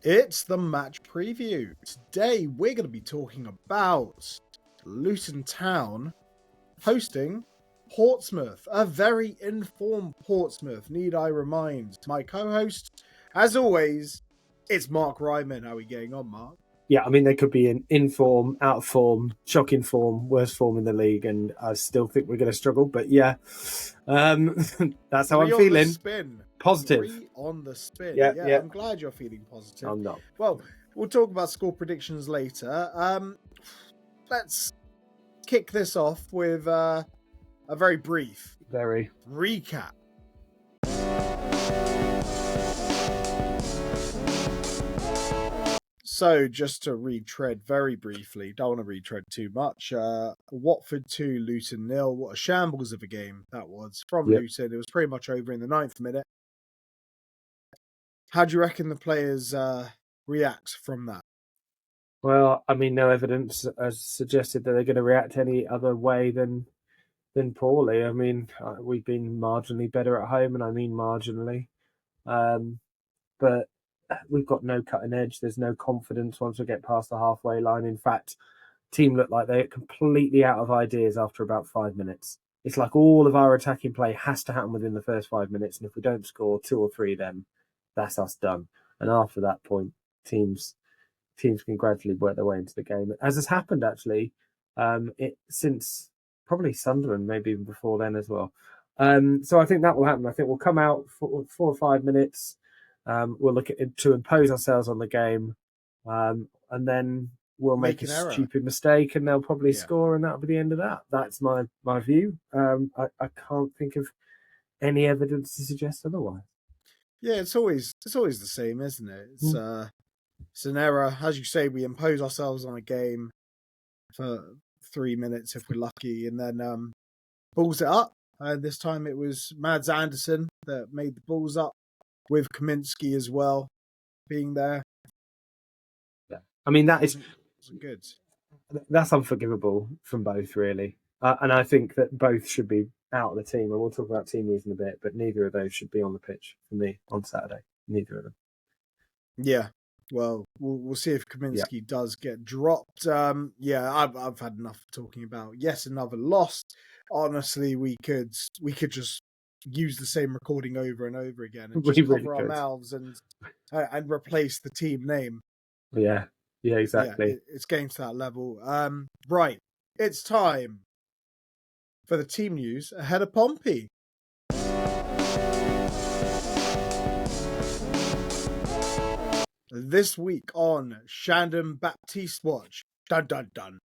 It's the match preview. Today we're going to be talking about Luton Town hosting Portsmouth, a very informed Portsmouth, need I remind. My co-host, as always, it's Mark Ryman. How are we getting on, Mark? Yeah, I mean, they could be in form, out of form, shocking form, worst form in the league, and I still think we're going to struggle. But yeah, that's how I'm feeling. Spin. Positive. 3 on the spin. Yeah. I'm glad you're feeling positive. I'm not. Well, we'll talk about score predictions later. Let's kick this off with a very brief recap. So, just to retread very briefly, don't want to retread too much. Watford 2, Luton 0. What a shambles of a game that was from Luton. It was pretty much over in the 9th minute. How do you reckon the players react from that? Well, I mean, no evidence has suggested that they're going to react any other way than poorly. I mean, we've been marginally better at home, and I mean marginally. But we've got no cutting edge. There's no confidence once we get past the halfway line. In fact, team look like they're completely out of ideas after about 5 minutes. It's like all of our attacking play has to happen within the first 5 minutes, and if we don't score 2 or 3 of them, that's us done. And after that point, teams can gradually work their way into the game, as has happened actually since probably Sunderland, maybe even before then as well. So I think that will happen. I think we'll come out for 4 or 5 minutes. We'll look at it to impose ourselves on the game, and then we'll make a stupid mistake, and they'll probably score, and that'll be the end of that. That's my view. I can't think of any evidence to suggest otherwise. Yeah, it's always the same, isn't it? It's an error, as you say. We impose ourselves on a game for 3 minutes if we're lucky, and then balls it up. This time it was Mads Andersen that made the balls up, with Kaminsky as well being there. Yeah, I mean that is good. That's unforgivable from both, really, and I think that both should be out of the team. And we'll talk about team news in a bit, but neither of those should be on the pitch for me on Saturday. Neither of them. Yeah, well, we'll see if Kaminsky does get dropped. I've had enough talking about. Yes, another loss. Honestly, we could just use the same recording over and over again and just cover our mouths and replace the team name. Yeah, exactly. Yeah, it's getting to that level. Right, it's time for the team news ahead of Pompey. This week on Shandon Baptiste Watch. Dun dun dun.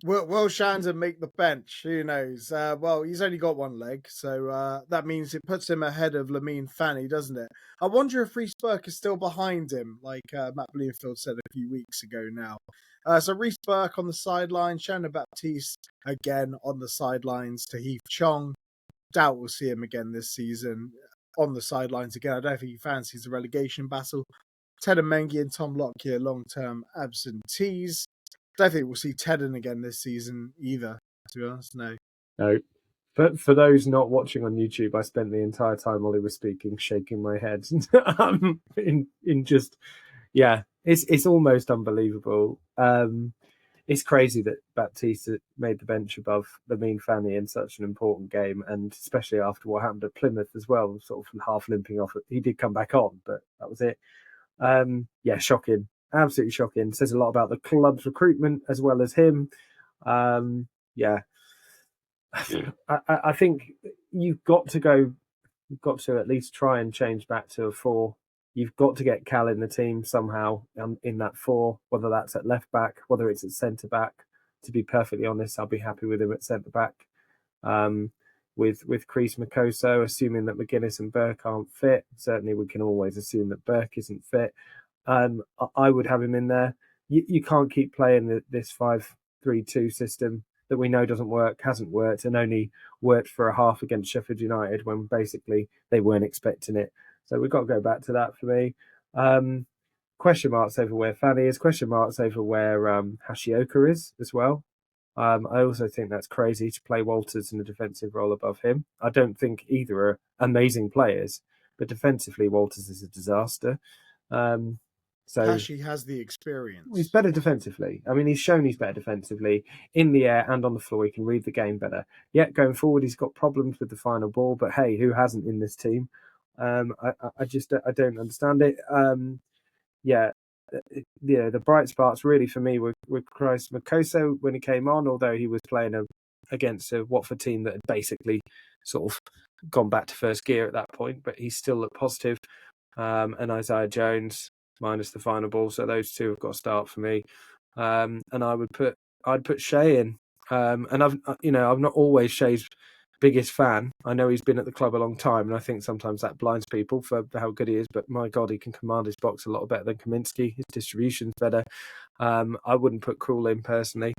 Will Shandon make the bench? Who knows? Well, he's only got one leg, so that means it puts him ahead of Lamine Fanny, doesn't it? I wonder if Reece Burke is still behind him, like Matt Bloomfield said a few weeks ago now. So Reece Burke on the sidelines, Shandon Baptiste again on the sidelines to Heath Chong. Doubt we'll see him again this season on the sidelines again. I don't think he fancies the relegation battle. Ted and Mengi and Tom Lockyer long-term absentees. Don't think we'll see Tedden again this season either, to be honest. No. But for those not watching on YouTube, I spent the entire time Ollie was speaking shaking my head. It's almost unbelievable. It's crazy that Baptiste made the bench above Lamine Fanny in such an important game, and especially after what happened at Plymouth as well, sort of half limping off. He did come back on, but that was it. Shocking. Absolutely shocking. Says a lot about the club's recruitment as well as him. I think you've got to at least try and change back to a 4. You've got to get Cal in the team somehow in that 4, whether that's at left back, whether it's at centre back. To be perfectly honest, I'll be happy with him at centre back. With Crease Makoso, assuming that McGuinness and Burke aren't fit. Certainly we can always assume that Burke isn't fit. I would have him in there. You can't keep playing this 5-3-2 system that we know doesn't work, hasn't worked, and only worked for a half against Sheffield United when basically they weren't expecting it. So we've got to go back to that for me. Question marks over where Fanny is. Question marks over where Hashioka is as well. I also think that's crazy to play Walters in a defensive role above him. I don't think either are amazing players, but defensively Walters is a disaster. So Hashi has the experience. he's better defensively. I mean, he's shown he's better defensively in the air and on the floor. He can read the game better. Yet going forward, he's got problems with the final ball. But hey, who hasn't in this team? I just I don't understand it. Yeah, the bright spots really for me were Christ Makoso when he came on, although he was playing against a Watford team that had basically sort of gone back to first gear at that point, but he still looked positive. And Isaiah Jones minus the final ball, so those two have got to start for me. And I'd put Shea in, and I'm not always Shea's biggest fan. I know he's been at the club a long time, and I think sometimes that blinds people for how good he is. But my God, he can command his box a lot better than Kaminsky. His distribution's better. I wouldn't put Krul in personally,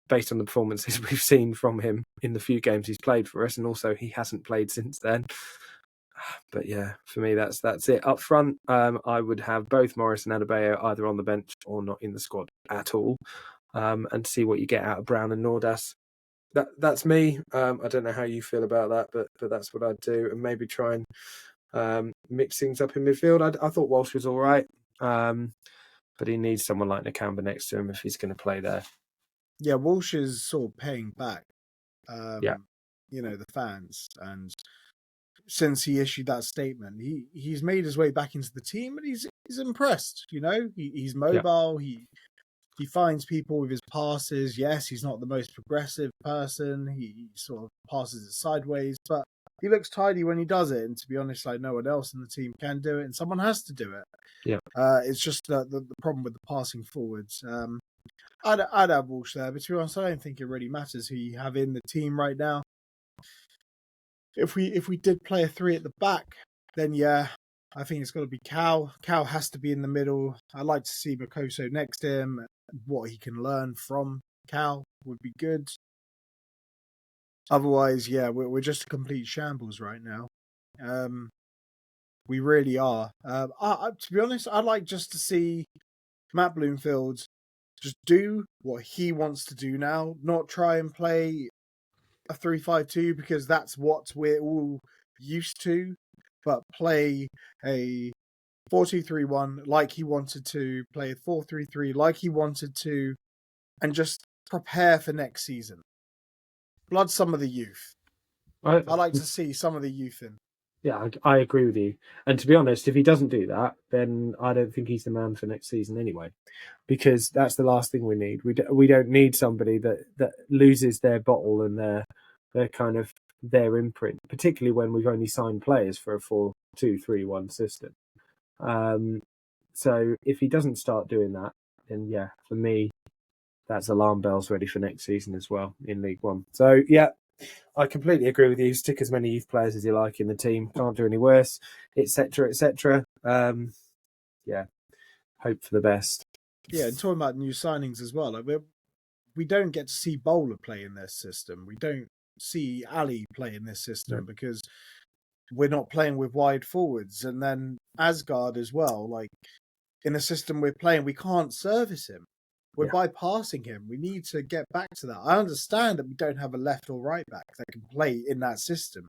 based on the performances we've seen from him in the few games he's played for us, and also he hasn't played since then. But yeah, for me, that's it. Up front, I would have both Morris and Adebayo either on the bench or not in the squad at all, and see what you get out of Brown and Nordas. That's me. I don't know how you feel about that, but that's what I'd do, and maybe try and mix things up in midfield. I thought Walsh was all right, but he needs someone like Nakamba next to him if he's going to play there. Yeah, Walsh is sort of paying back, Yeah. The fans, and since he issued that statement, he's made his way back into the team, and he's impressed. He's mobile. Yeah. He finds people with his passes. Yes, he's not the most progressive person. He sort of passes it sideways, but he looks tidy when he does it. And to be honest, like no one else in the team can do it, and someone has to do it. Yeah. It's just the problem with the passing forwards. I'd have Walsh there, but to be honest, I don't think it really matters who you have in the team right now. If we did play a three at the back, then yeah, I think it's got to be Cal. Cal has to be in the middle. I'd like to see Makoso next to him. What he can learn from Cal would be good. Otherwise, yeah, we're just a complete shambles right now. We really are. To be honest, I'd like just to see Matt Bloomfield just do what he wants to do now, not try and play a 3-5-2 because that's what we're all used to, but play a 4-2-3-1 like he wanted to, play a 4-3-3 like he wanted to, and just prepare for next season. Blood some of the youth. I like to see some of the youth in. Yeah, I agree with you. And to be honest, if he doesn't do that, then I don't think he's the man for next season anyway, because that's the last thing we need. We don't need somebody that loses their bottle and their kind of their imprint, particularly when we've only signed players for a 4-2-3-1 system. So if he doesn't start doing that, then yeah, for me, that's alarm bells ready for next season as well in League One. So yeah, I completely agree with you. Stick as many youth players as you like in the team. Can't do any worse, etc., etc. Yeah, hope for the best. Yeah, and talking about new signings as well, like we don't get to see Bowler play in this system. We don't see Ali play in this system because we're not playing with wide forwards. And then Asgard as well, like in the system we're playing, we can't service him. We're bypassing him. We need to get back to that. I understand that we don't have a left or right back that can play in that system.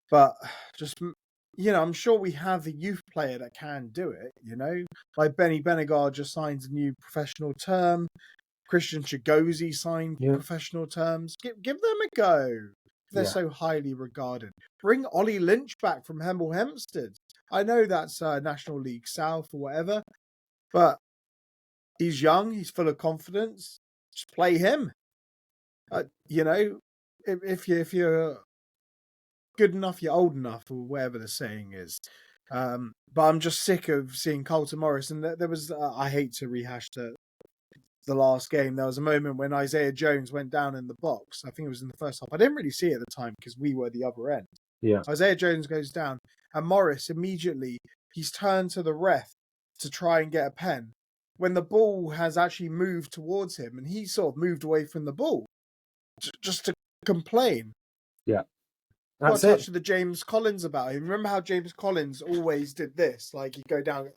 But just, I'm sure we have a youth player that can do it, Like Benny Benegard just signed a new professional term. Christian Chigozi signed professional terms. Give them a go. They're so highly regarded. Bring Ollie Lynch back from Hemel Hempstead. I know that's National League South or whatever, but he's young. He's full of confidence. Just play him. If you're good enough, you're old enough, or whatever the saying is. But I'm just sick of seeing Carlton Morris. And there was, I hate to rehash the last game. There was a moment when Isaiah Jones went down in the box. I think it was in the first half. I didn't really see it at the time because we were the other end. Yeah. Isaiah Jones goes down, and Morris immediately, he's turned to the ref to try and get a pen when the ball has actually moved towards him, and he sort of moved away from the ball just to complain. Yeah. Got a touch of the James Collins about him. Remember how James Collins always did this? Like he'd go down.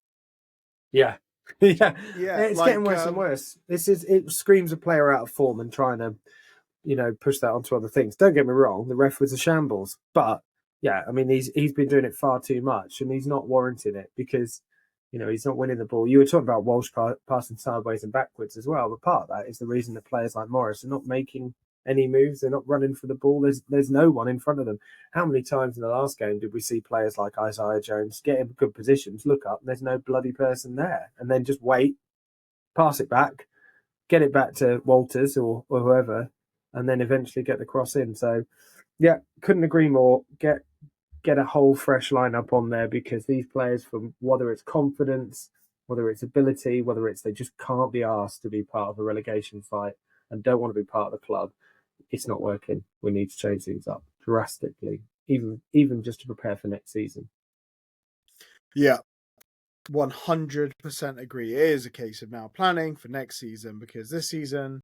Yeah. Yeah. It's getting worse and worse. It screams a player out of form and trying to, push that onto other things. Don't get me wrong, the ref was a shambles, but yeah, I mean he's been doing it far too much, and he's not warranting it because He's not winning the ball. You were talking about Walsh passing sideways and backwards as well, but part of that is the reason that players like Morris are not making any moves. They're not running for the ball. There's no one in front of them. How many times in the last game did we see players like Isaiah Jones get in good positions, look up, and there's no bloody person there, and then just wait, pass it back, get it back to Walters or whoever, and then eventually get the cross in. So, yeah, couldn't agree more. Get a whole fresh lineup on there, because these players, from whether it's confidence, whether it's ability, whether it's they just can't be asked to be part of a relegation fight and don't want to be part of the club, it's not working. We need to change things up drastically, even just to prepare for next season. Yeah, 100% agree. It is a case of now planning for next season, because this season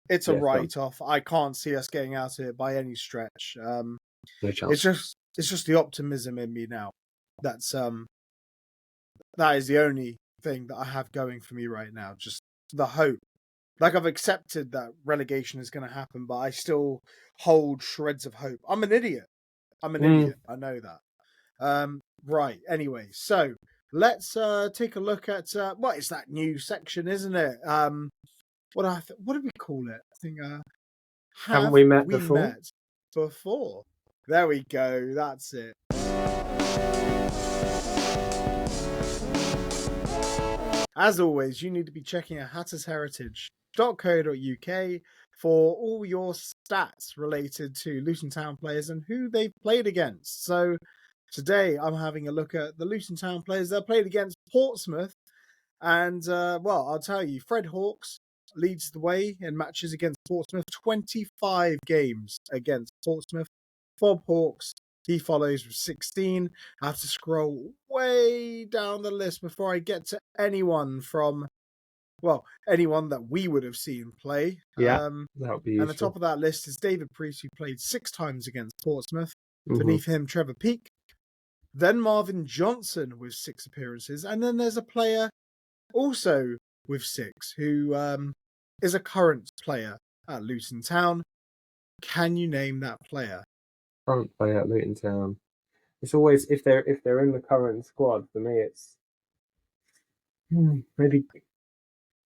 it's a write-off. I can't see us getting out of it by any stretch. No chance. It's just the optimism in me now. That is the only thing that I have going for me right now. Just the hope. Like, I've accepted that relegation is going to happen, but I still hold shreds of hope. I'm an idiot. I know that. Right. Anyway, so let's take a look at what is that new section, isn't it? What did we call it? I think haven't we met before? Met before. There we go. That's it. As always, you need to be checking out hattersheritage.co.uk for all your stats related to Luton Town players and who they've played against. So today I'm having a look at the Luton Town players that played against Portsmouth. And, I'll tell you, Fred Hawkes leads the way in matches against Portsmouth. 25 games against Portsmouth. Bob Hawkes, he follows with 16. I have to scroll way down the list before I get to anyone that we would have seen play. Yeah, that would be useful. And the top of that list is David Priest, who played 6 times against Portsmouth. Beneath him, Trevor Peake. Then Marvin Johnson with 6 appearances. And then there's a player also with 6 who is a current player at Luton Town. Can you name that player? Current player at Luton Town. It's always, if they're in the current squad, for me it's maybe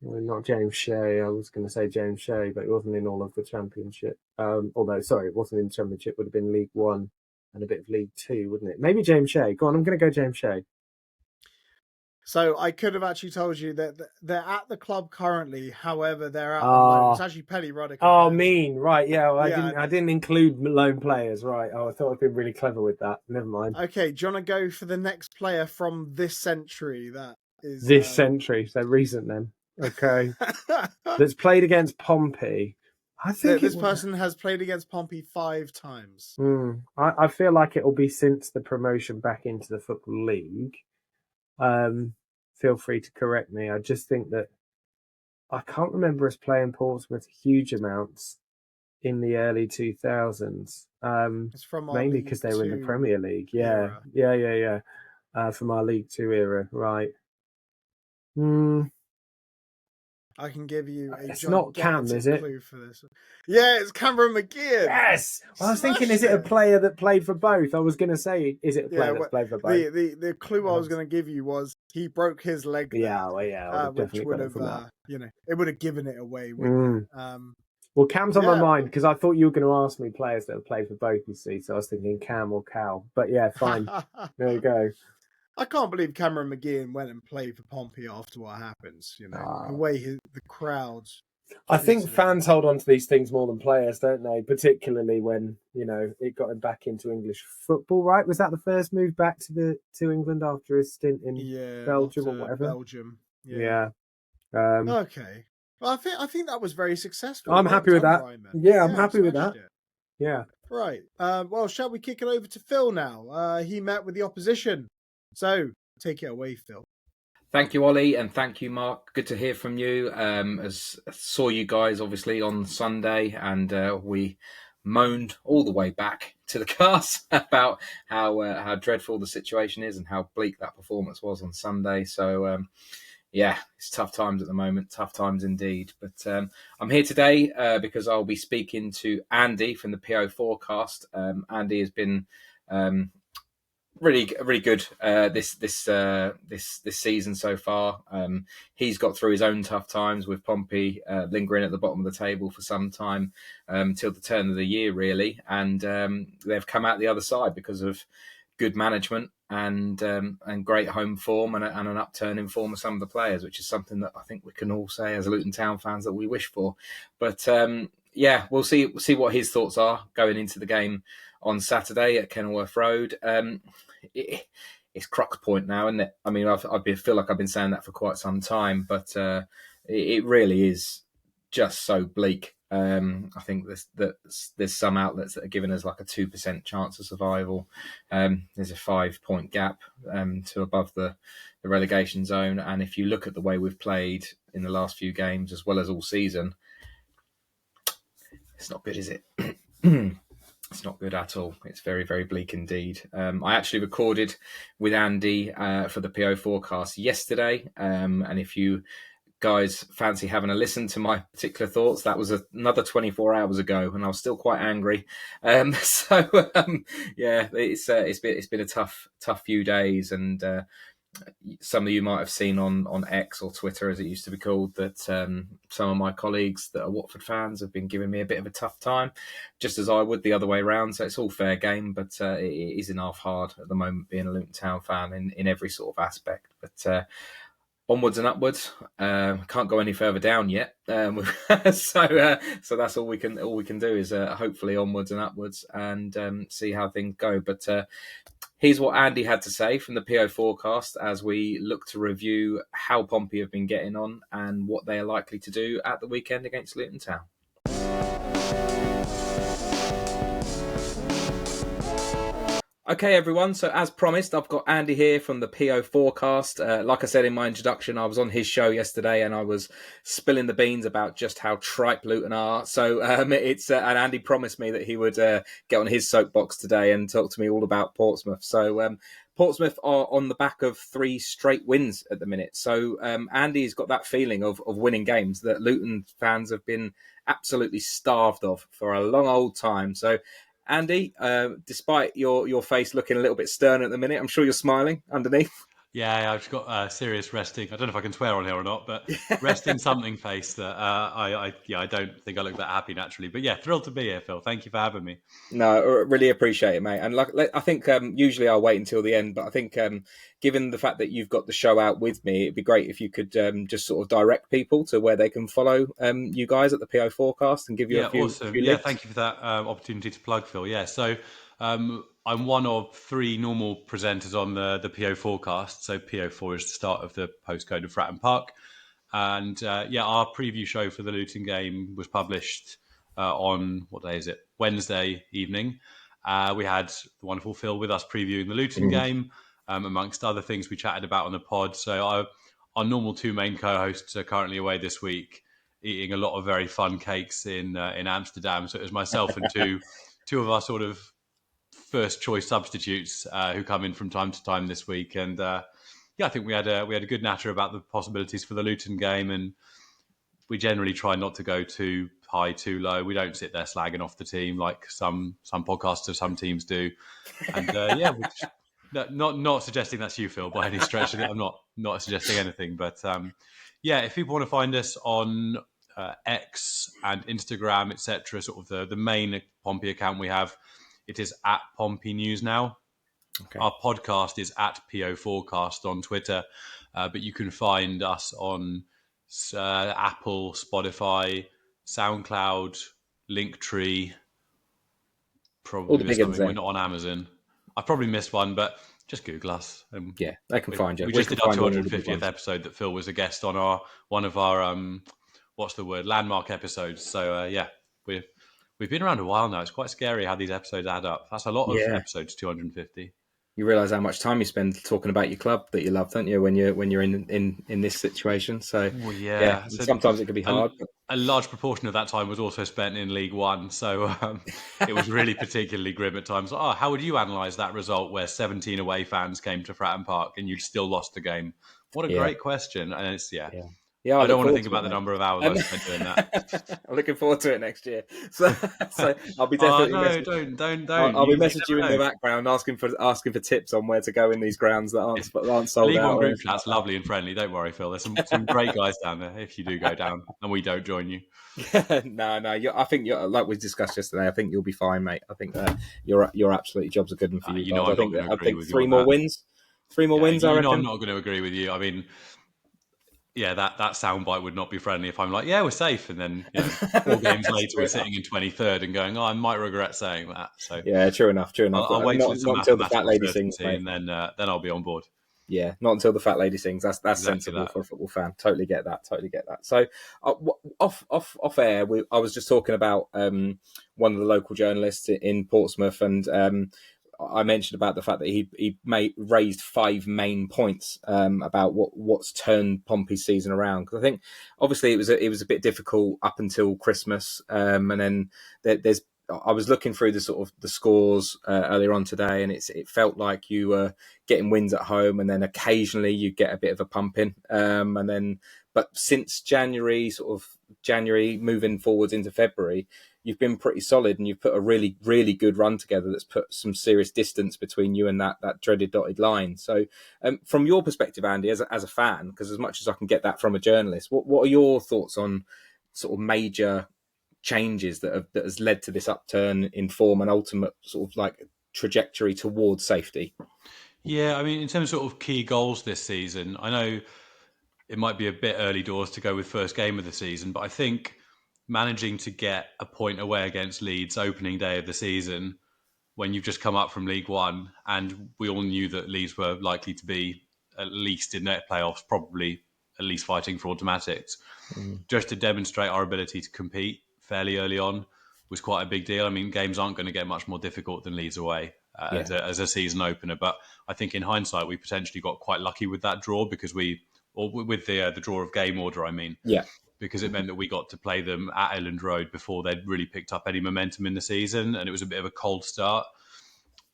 not James Shea. I was going to say James Shea, but he wasn't in all of the Championship. It wasn't in the Championship. Would have been League One and a bit of League Two, wouldn't it? Maybe James Shea. Go on, I'm going to go James Shea. So I could have actually told you that they're at the club currently. However, they're out on loan. It's actually Pelly Ruddock. Oh, right. Yeah, well, I didn't include loan players. Right. Oh, I thought I'd been really clever with that. Never mind. Okay, do you want to go for the next player from this century? That is this century, so recent then. Okay. That's played against Pompey. I think this person has played against Pompey 5 times. I feel like it'll be since the promotion back into the Football League. Feel free to correct me. I just think that I can't remember us playing Portsmouth huge amounts in the early 2000s. It's from mainly because they were in the Premier League. Yeah. From our League 2 era, right. I can give you a it's not Cam, is it? Clue for this. Yeah, it's Cameron McGeehan. Yes! I was thinking, is it a player that played for both? I was going to say, is it a player that played for both? The clue I was going to give you was he broke his leg there. Which would have, it would have given it away. Well, Cam's on my mind because I thought you were going to ask me players that have played for both, you see. So I was thinking Cam or Cal. But yeah, fine. There you go. I can't believe Cameron McGeehan went and played for Pompey after what happens. The way the crowds. I think fans hold on to these things more than players, don't they? Particularly when it got him back into English football. Right? Was that the first move back to England after his stint in Belgium or whatever? Belgium. Yeah. Okay. Well, I think that was very successful. I'm happy with that. I'm happy with that. Yeah. Right. Well, shall we kick it over to Phil now? He met with the opposition. So, take it away, Phil. Thank you, Ollie, and thank you, Mark. Good to hear from you. As I saw you guys, obviously, on Sunday, and we moaned all the way back to the cast about how dreadful the situation is and how bleak that performance was on Sunday. So, it's tough times at the moment, tough times indeed. But I'm here today because I'll be speaking to Andy from the PO Forecast. Andy has been really good this season so far. He's got through his own tough times with Pompey lingering at the bottom of the table for some time till the turn of the year, really, and they've come out the other side because of good management and great home form and an upturn in form of some of the players, which is something that I think we can all say as Luton Town fans that we wish for. But we'll see what his thoughts are going into the game on Saturday at Kenilworth Road. It's crux point now, isn't it? I mean, I feel like I've been saying that for quite some time, but it really is just so bleak. I think there's some outlets that are giving us like a 2% chance of survival. There's a 5-point gap to above the relegation zone, and if you look at the way we've played in the last few games as well as all season, it's not good, is it? It's not good at all. It's very, very bleak indeed. I actually recorded with Andy for the PO forecast yesterday. And if you guys fancy having a listen to my particular thoughts, that was another 24 hours ago, and I was still quite angry. It's been a tough few days, and some of you might have seen on X or Twitter, as it used to be called, that some of my colleagues that are Watford fans have been giving me a bit of a tough time, just as I would the other way around. So it's all fair game, but it is enough hard at the moment being a Luton Town fan in every sort of aspect. But onwards and upwards. Can't go any further down yet. So that's all we can do is hopefully onwards and upwards and see how things go. But here's what Andy had to say from the PO forecast as we look to review how Pompey have been getting on and what they are likely to do at the weekend against Luton Town. Okay, everyone. So as promised, I've got Andy here from the PO forecast. Like I said in my introduction, I was on his show yesterday and I was spilling the beans about just how tripe Luton are. So and Andy promised me that he would get on his soapbox today and talk to me all about Portsmouth. So Portsmouth are on the back of 3 straight wins at the minute. So Andy's got that feeling of winning games that Luton fans have been absolutely starved of for a long old time. So Andy, despite your face looking a little bit stern at the minute, I'm sure you're smiling underneath. Yeah, I've got serious resting. I don't know if I can swear on here or not, but resting something face that I don't think I look that happy naturally. But yeah, thrilled to be here, Phil. Thank you for having me. No, I really appreciate it, mate. And I think usually I'll wait until the end, but I think given the fact that you've got the show out with me, it'd be great if you could just sort of direct people to where they can follow you guys at the PO forecast and give you a few. Awesome. Few links. Thank you for that opportunity to plug, Phil. Yeah, so I'm one of 3 normal presenters on the PO forecast. So PO4 is the start of the postcode of Fratton Park. And our preview show for the Luton game was published on, what day is it? Wednesday evening. We had the wonderful Phil with us previewing the Luton game, amongst other things we chatted about on the pod. So our normal 2 main co-hosts are currently away this week, eating a lot of very fun cakes in Amsterdam. So it was myself and two of our sort of first choice substitutes who come in from time to time this week. And I think we had a good natter about the possibilities for the Luton game, and we generally try not to go too high, too low. We don't sit there slagging off the team like some podcasts of some teams do. And not suggesting that's you, Phil, by any stretch of it. I'm not suggesting anything, but if people want to find us on X and Instagram, etc., sort of the main Pompey account we have, it is at Pompey News now. Okay. Our podcast is at PO Forecast on Twitter, but you can find us on Apple, Spotify, SoundCloud, Linktree. Probably missed something. We're not on Amazon. I probably missed one, but just Google us. They can find you. We just did our 250th episode that Phil was a guest on one of our landmark episodes. So we've been around a while now. It's quite scary how these episodes add up. That's a lot of episodes, 250. You realise how much time you spend talking about your club that you love, don't you? When you're in this situation. So so sometimes it can be hard. A large proportion of that time was also spent in League One, so it was really particularly grim at times. How would you analyse that result where 17 away fans came to Fratton Park and you still lost the game? What a great question! And it's Yeah, I don't want to think about the number of hours I spent doing that. I'm looking forward to it next year. So I'll be Oh definitely no, don't. I'll be You messaging you in never the know. background asking for tips on where to go in these grounds that aren't sold League out. One Or group anything chat's like lovely and friendly. Don't worry, Phil. There's some great guys down there if you do go down and we don't join you. that. No. I think you're, like we discussed yesterday. I think you'll be fine, mate. I think you're absolutely jobs are good one for you You guys. know, I'm not going to I agree think with you three on more that. wins. Three more wins. I You know, I'm reckon. not going to agree with you. I mean, yeah, that soundbite would not be friendly if I'm like, yeah, we're safe, and then 4 games later we're sitting in 23rd and going, oh, I might regret saying that. So Yeah, true enough. I'll wait till it's a Not until the fat mathematical lady sings, certainty, mate. and then I'll be on board. Yeah, not until the fat lady sings. That's Exactly sensible that. for a football fan. Totally get that. So off air, I was just talking about one of the local journalists in Portsmouth, and I mentioned about the fact that he raised 5 main points about what's turned Pompey's season around. Because I think obviously it was a bit difficult up until Christmas, and then there's. I was looking through the sort of the scores earlier on today, and it felt like you were getting wins at home, and then occasionally you get a bit of a pumping, but since January moving forwards into February, you've been pretty solid, and you've put a really, really good run together that's put some serious distance between you and that dreaded dotted line. So from your perspective, Andy, as a fan, because as much as I can get that from a journalist, what are your thoughts on sort of major changes that has led to this upturn in form and ultimate sort of like trajectory towards safety? Yeah, I mean, in terms of sort of key goals this season, I know it might be a bit early doors to go with first game of the season, but I think managing to get a point away against Leeds opening day of the season when you've just come up from League One, and we all knew that Leeds were likely to be at least in their playoffs, probably at least fighting for automatics, just to demonstrate our ability to compete fairly early on was quite a big deal. I mean, games aren't going to get much more difficult than Leeds away as a season opener, but I think in hindsight we potentially got quite lucky with that draw because with the draw of game order, I mean, because it meant that we got to play them at Elland Road before they'd really picked up any momentum in the season, and it was a bit of a cold start.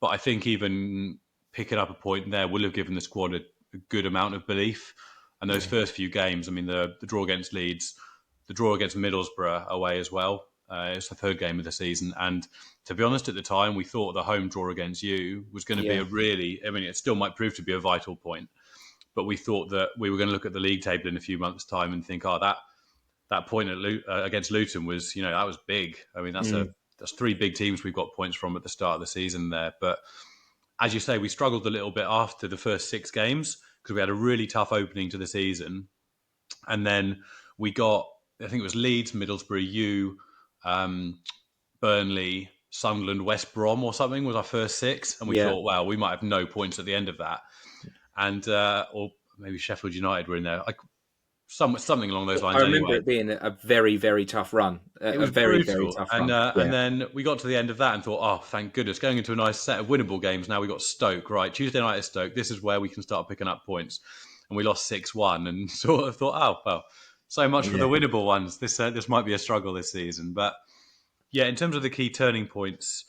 But I think even picking up a point there will have given the squad a good amount of belief. And those first few games, I mean, the draw against Leeds, the draw against Middlesbrough away as well. It's the 3rd game of the season. And to be honest, at the time, we thought the home draw against you was going to be it still might prove to be a vital point. But we thought that we were going to look at the league table in a few months' time and think, that point against Luton was, that was big. I mean, that's 3 big teams we've got points from at the start of the season there. But as you say, we struggled a little bit after the first 6 games because we had a really tough opening to the season. And then we got, I think it was Leeds, Middlesbrough, Burnley, Sunderland, West Brom or something was our first 6. And we thought, well, we might have no points at the end of that. And, or maybe Sheffield United were in there. Something along those lines. I remember anyway, it being a very, very tough run. It was very, brutal. very tough And run. and then we got to the end of that and thought, oh, thank goodness, going into a nice set of winnable games. Now we got Stoke, right? Tuesday night is Stoke. This is where we can start picking up points. And we lost 6-1 and sort of thought, oh, well, so much for the winnable ones. This might be a struggle this season. But yeah, in terms of the key turning points,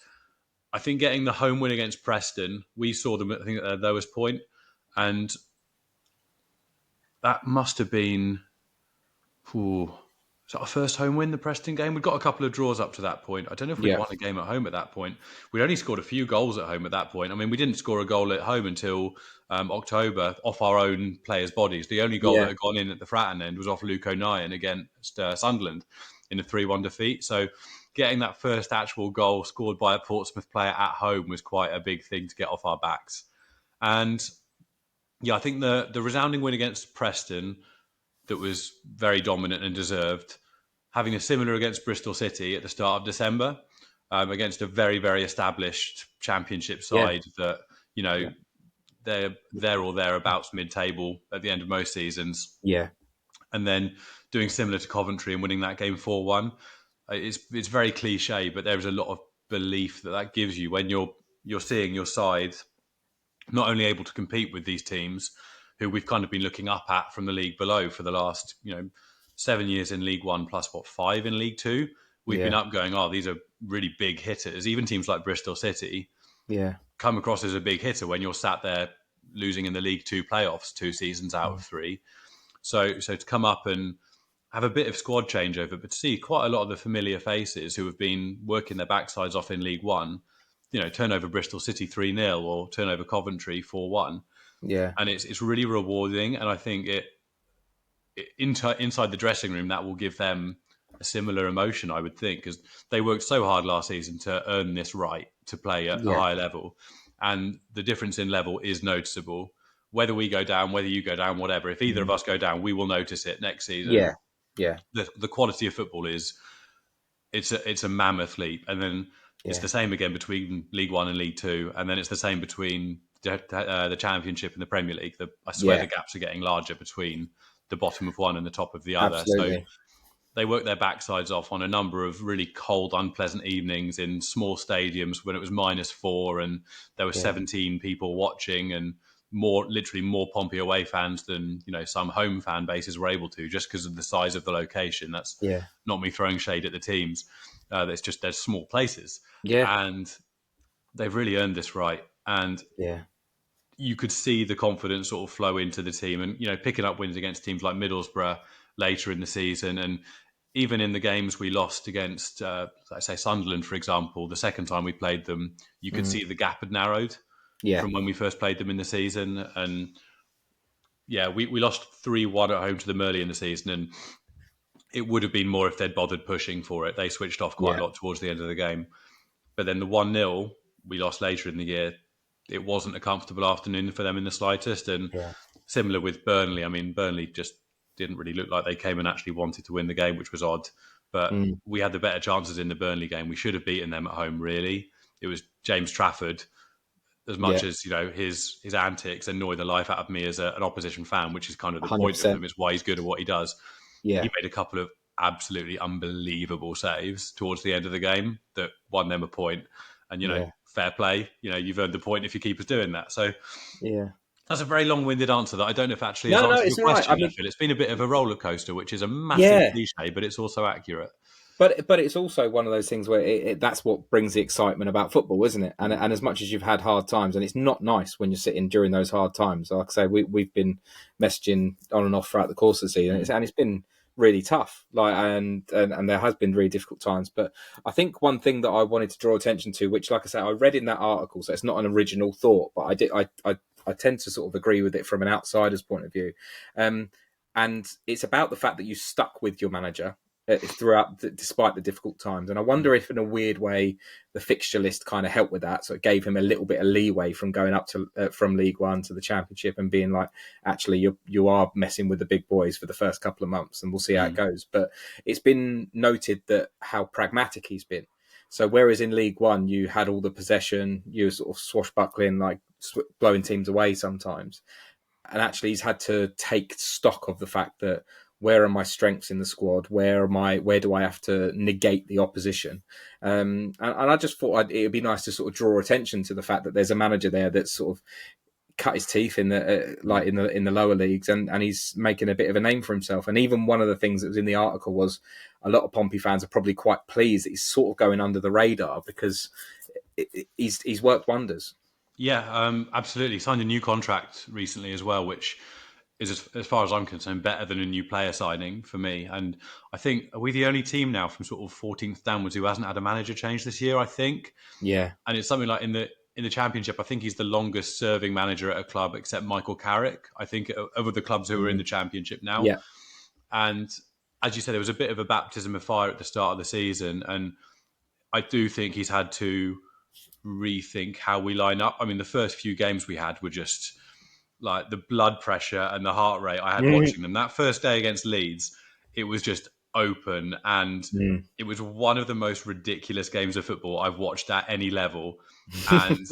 I think getting the home win against Preston, we saw them, I think, at their lowest point. And that must have been... Was that our first home win, the Preston game? We'd got a couple of draws up to that point. I don't know if we'd won a game at home at that point. We'd only scored a few goals at home at that point. I mean, we didn't score a goal at home until October off our own players' bodies. The only goal that had gone in at the Fratton end was off Luke O'Nien against Sunderland in a 3-1 defeat. So getting that first actual goal scored by a Portsmouth player at home was quite a big thing to get off our backs. And yeah, I think the resounding win against Preston that was very dominant and deserved, having a similar against Bristol City at the start of December, against a very, very established championship side that, they're there or thereabouts mid-table at the end of most seasons. Yeah. And then doing similar to Coventry and winning that game 4-1. It's very cliche, but there is a lot of belief that gives you when you're seeing your side not only able to compete with these teams who we've kind of been looking up at from the league below for the last, 7 years in League One plus 5 in League Two. We've been up going, these are really big hitters. Even teams like Bristol City come across as a big hitter when you're sat there losing in the League Two playoffs 2 seasons out of 3. So to come up and have a bit of squad changeover, but to see quite a lot of the familiar faces who have been working their backsides off in League One, turn over Bristol City 3-0 or turn over Coventry 4-1. Yeah. And it's really rewarding. And I think inside the dressing room, that will give them a similar emotion, I would think, because they worked so hard last season to earn this right to play at a higher level. And the difference in level is noticeable. Whether we go down, whether you go down, whatever, if either of us go down, we will notice it next season. Yeah. Yeah. The quality of football it's a mammoth leap. And then it's the same again between League One and League Two. And then it's the same between the Championship and the Premier League. I swear the gaps are getting larger between the bottom of one and the top of the other. Absolutely. So they work their backsides off on a number of really cold, unpleasant evenings in small stadiums when it was -4 and there were 17 people watching and literally more Pompey away fans than some home fan bases were able to, just because of the size of the location. That's not me throwing shade at the teams. It's just there's small places, and they've really earned this right. And you could see the confidence sort of flow into the team, and picking up wins against teams like Middlesbrough later in the season, and even in the games we lost against, let's say Sunderland, for example, the second time we played them, you could see the gap had narrowed from when we first played them in the season. And we lost 3-1 at home to them early in the season, and it would have been more if they'd bothered pushing for it. They switched off quite a lot towards the end of the game. But then the 1-0 we lost later in the year, it wasn't a comfortable afternoon for them in the slightest. And similar with Burnley. I mean, Burnley just didn't really look like they came and actually wanted to win the game, which was odd. But we had the better chances in the Burnley game. We should have beaten them at home, really. It was James Trafford, as much as his antics annoy the life out of me as an opposition fan, which is kind of the 100%. Point of him, is why he's good at what he does. He made a couple of absolutely unbelievable saves towards the end of the game that won them a point. And fair play. You've earned the point if your keeper's doing that. So that's a very long-winded answer that I don't know if actually has answered your question. Right. It's been a bit of a roller coaster, which is a massive cliche, but it's also accurate. But it's also one of those things where that's what brings the excitement about football, isn't it? And as much as you've had hard times, and it's not nice when you're sitting during those hard times. Like I say, we've been messaging on and off throughout the course of the season, and it's been really tough. And there has been really difficult times. But I think one thing that I wanted to draw attention to, which, like I say, I read in that article, so it's not an original thought, but I tend to sort of agree with it from an outsider's point of view. And it's about the fact that you stuck with your manager throughout, despite the difficult times. And I wonder if, in a weird way, the fixture list kind of helped with that. So it gave him a little bit of leeway from going up to from League One to the Championship and being like, actually, you are messing with the big boys for the first couple of months, and we'll see how it goes. But it's been noted that how pragmatic he's been. So whereas in League One you had all the possession, you were sort of swashbuckling, like blowing teams away sometimes, and actually he's had to take stock of the fact that, where are my strengths in the squad? Where do I have to negate the opposition? And I just thought it would be nice to sort of draw attention to the fact that there's a manager there that's sort of cut his teeth in the in the lower leagues, and he's making a bit of a name for himself. And even one of the things that was in the article was a lot of Pompey fans are probably quite pleased that he's sort of going under the radar, because he's worked wonders. Yeah, absolutely. Signed a new contract recently as well, which is, as far as I'm concerned, better than a new player signing for me. And I think, are we the only team now from sort of 14th downwards who hasn't had a manager change this year, I think? Yeah. And it's something like in the Championship, I think he's the longest serving manager at a club except Michael Carrick, I think, of the clubs who are in the Championship now. Yeah. And as you said, there was a bit of a baptism of fire at the start of the season. And I do think he's had to rethink how we line up. I mean, the first few games we had were just like the blood pressure and the heart rate I had watching them. That first day against Leeds, it was just open, and it was one of the most ridiculous games of football I've watched at any level. And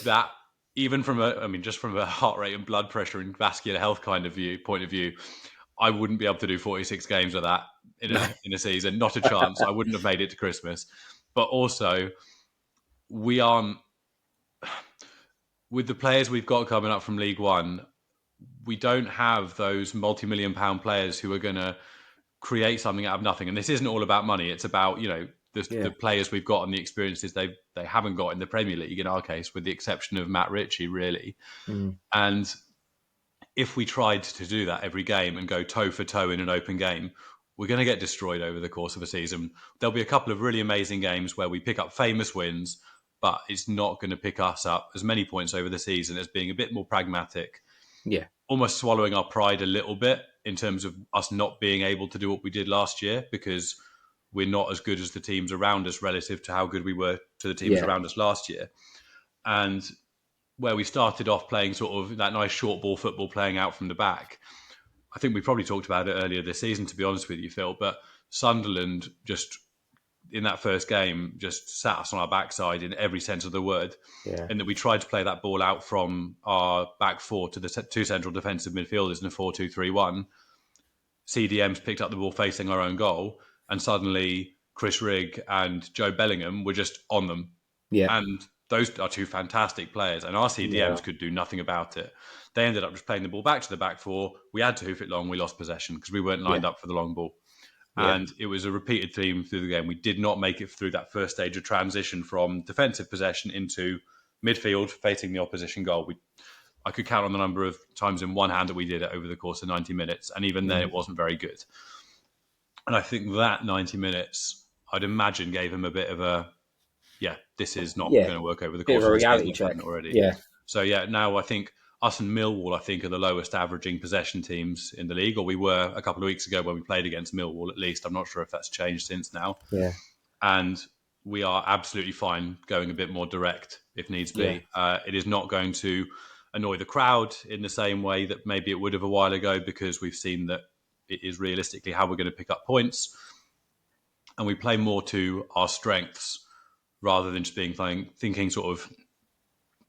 that, even from just from a heart rate and blood pressure and vascular health point of view, I wouldn't be able to do 46 games of that in a season. Not a chance. I wouldn't have made it to Christmas. But also, we aren't, with the players we've got coming up from League One, we don't have those multi-million-pound players who are going to create something out of nothing. And this isn't all about money. It's about, the players we've got and the experiences they haven't got in the Premier League, in our case, with the exception of Matt Ritchie, really. And if we tried to do that every game and go toe for toe in an open game, we're going to get destroyed over the course of a season. There'll be a couple of really amazing games where we pick up famous wins, but it's not going to pick us up as many points over the season as being a bit more pragmatic. Yeah. Almost swallowing our pride a little bit in terms of us not being able to do what we did last year, because we're not as good as the teams around us relative to how good we were to the teams around us last year. And where we started off playing sort of that nice short ball football playing out from the back, I think we probably talked about it earlier this season, to be honest with you, Phil, but Sunderland just in that first game just sat us on our backside in every sense of the word. Yeah. And that we tried to play that ball out from our back four to the two central defensive midfielders in a 4-2-3-1. CDM's picked up the ball facing our own goal, and suddenly Chris Rigg and Joe Bellingham were just on them. Yeah. And those are two fantastic players, and our CDMs could do nothing about it. They ended up just playing the ball back to the back four. We had to hoof it long. We lost possession because we weren't lined up for the long ball. Yeah. And it was a repeated theme through the game. We did not make it through that first stage of transition from defensive possession into midfield facing the opposition goal. I could count on the number of times in one hand that we did it over the course of 90 minutes. And even then, it wasn't very good. And I think that 90 minutes, I'd imagine, gave him a bit of a, this is not going to work over the course of the season if it hadn't already. Yeah. So, now I think us and Millwall, are the lowest averaging possession teams in the league, or we were a couple of weeks ago when we played against Millwall, at least. I'm not sure if that's changed since now. Yeah. And we are absolutely fine going a bit more direct if needs be. It is not going to annoy the crowd in the same way that maybe it would have a while ago, because we've seen that it is realistically how we're going to pick up points. And we play more to our strengths rather than just thinking sort of,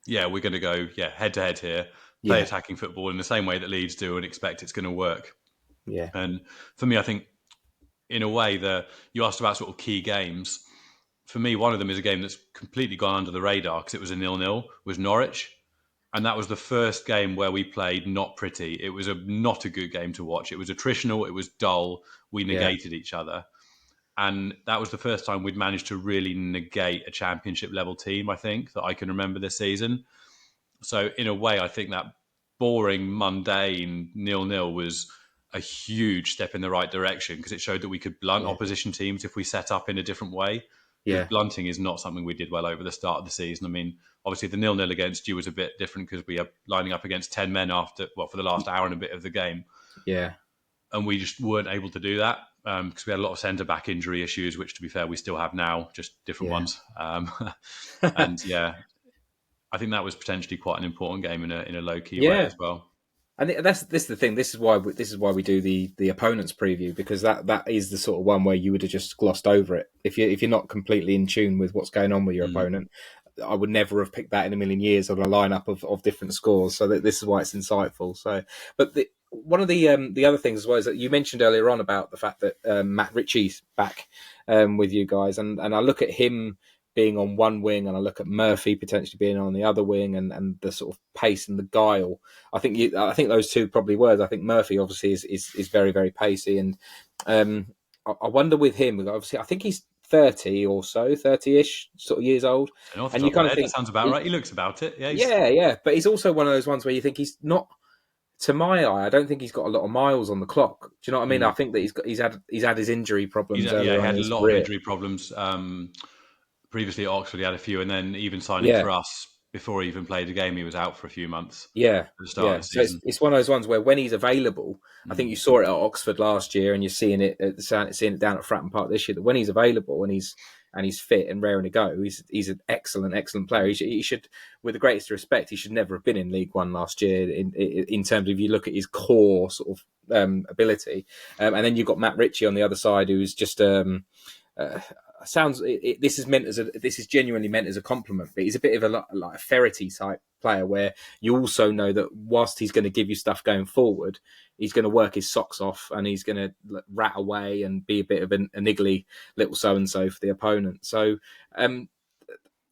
we're going to go head to head here, play attacking football in the same way that Leeds do and expect it's going to work. Yeah. And for me, I think in a way you asked about sort of key games. For me, one of them is a game that's completely gone under the radar because it was a 0-0, was Norwich. And that was the first game where we played not pretty. It was not a good game to watch. It was attritional. It was dull. We negated each other. And that was the first time we'd managed to really negate a championship level team, I think, that I can remember this season. So in a way, I think that boring, mundane 0-0 was a huge step in the right direction, because it showed that we could blunt opposition teams if we set up in a different way. Because blunting is not something we did well over the start of the season. I mean, obviously the 0-0 against you was a bit different because we are lining up against 10 men for the last hour and a bit of the game. Yeah. And we just weren't able to do that because we had a lot of centre-back injury issues, which, to be fair, we still have now, just different ones. And I think that was potentially quite an important game in a low-key way as well. I think this is the thing. This is why we do the opponent's preview, because that is the sort of one where you would have just glossed over it if you're not completely in tune with what's going on with your opponent. I would never have picked that in a million years on a lineup of different scores. So this is why it's insightful. So, but one of the other things as well is that you mentioned earlier on about the fact that Matt Ritchie's back with you guys, and I look at him being on one wing, and I look at Murphy potentially being on the other wing, and the sort of pace and the guile. I think those two probably were. I think Murphy obviously is very, very pacey, and I wonder with him. Obviously, I think he's 30 or so, 30-ish sort of years old, and you kind of think that sounds about right. He looks about it. Yeah. But he's also one of those ones where you think he's not. To my eye, I don't think he's got a lot of miles on the clock. Do you know what I mean? I think that he's had his injury problems. He had a lot of injury problems. Previously at Oxford, he had a few, and then even signing for us before he even played a game, he was out for a few months. At the start of the season. So it's one of those ones where when he's available, I think you saw it at Oxford last year, and you're seeing it down at Fratton Park this year. That when he's available and he's fit and raring to go, he's an excellent player. He should, with the greatest respect, he should never have been in League One last year in terms of, you look at his core sort of ability, and then you've got Matt Ritchie on the other side, who's just this is genuinely meant as a compliment, but he's a bit of a Ferrety type player, where you also know that whilst he's going to give you stuff going forward, he's going to work his socks off, and he's going to rat away and be a bit of a niggly little so-and-so for the opponent. So am